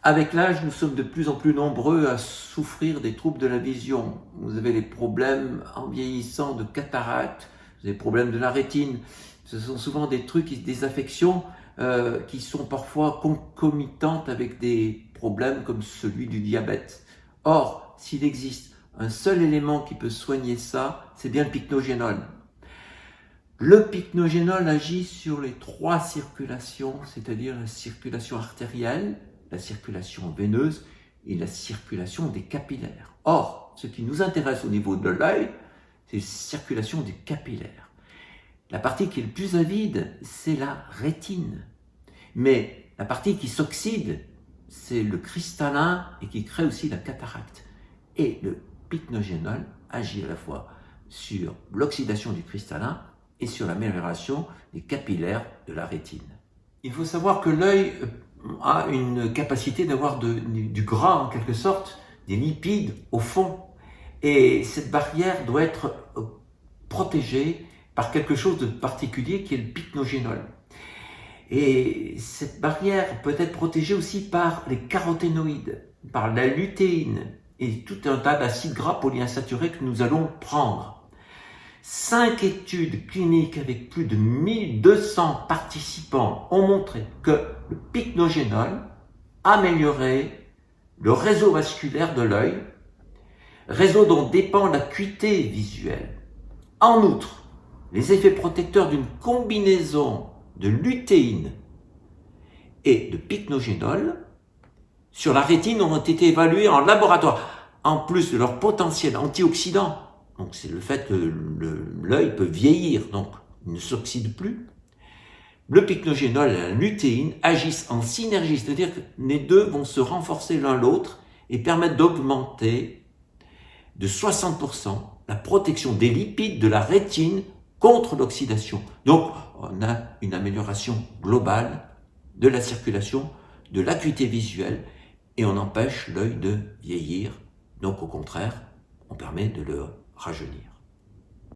Avec l'âge, nous sommes de plus en plus nombreux à souffrir des troubles de la vision. Vous avez les problèmes en vieillissant de cataracte, vous avez les problèmes de la rétine. Ce sont souvent des trucs, des affections qui sont parfois concomitantes avec des problèmes comme celui du diabète. Or, s'il existe un seul élément qui peut soigner ça, c'est bien le pycnogénol. Le pycnogénol agit sur les 3 circulations, c'est-à-dire la circulation artérielle, la circulation veineuse et la circulation des capillaires. Or, ce qui nous intéresse au niveau de l'œil, c'est la circulation des capillaires. La partie qui est le plus avide, c'est la rétine. Mais la partie qui s'oxyde, c'est le cristallin et qui crée aussi la cataracte. Et le pycnogénol agit à la fois sur l'oxydation du cristallin et sur l'amélioration des capillaires de la rétine. Il faut savoir que l'œil a une capacité d'avoir du gras en quelque sorte, des lipides au fond. Et cette barrière doit être protégée par quelque chose de particulier qui est le pycnogénol. Et cette barrière peut être protégée aussi par les caroténoïdes, par la lutéine et tout un tas d'acides gras polyinsaturés que nous allons prendre. 5 études cliniques avec plus de 1200 participants ont montré que le pycnogénol améliorait le réseau vasculaire de l'œil, réseau dont dépend l'acuité visuelle. En outre, les effets protecteurs d'une combinaison de lutéine et de pycnogénol sur la rétine ont été évalués en laboratoire, en plus de leur potentiel antioxydant. Donc c'est le fait que l'œil peut vieillir, donc il ne s'oxyde plus. Le pycnogénol et la lutéine agissent en synergie, c'est-à-dire que les deux vont se renforcer l'un l'autre et permettre d'augmenter de 60% la protection des lipides de la rétine contre l'oxydation. Donc on a une amélioration globale de la circulation, de l'acuité visuelle et on empêche l'œil de vieillir. Donc au contraire, on permet de le rajeunir.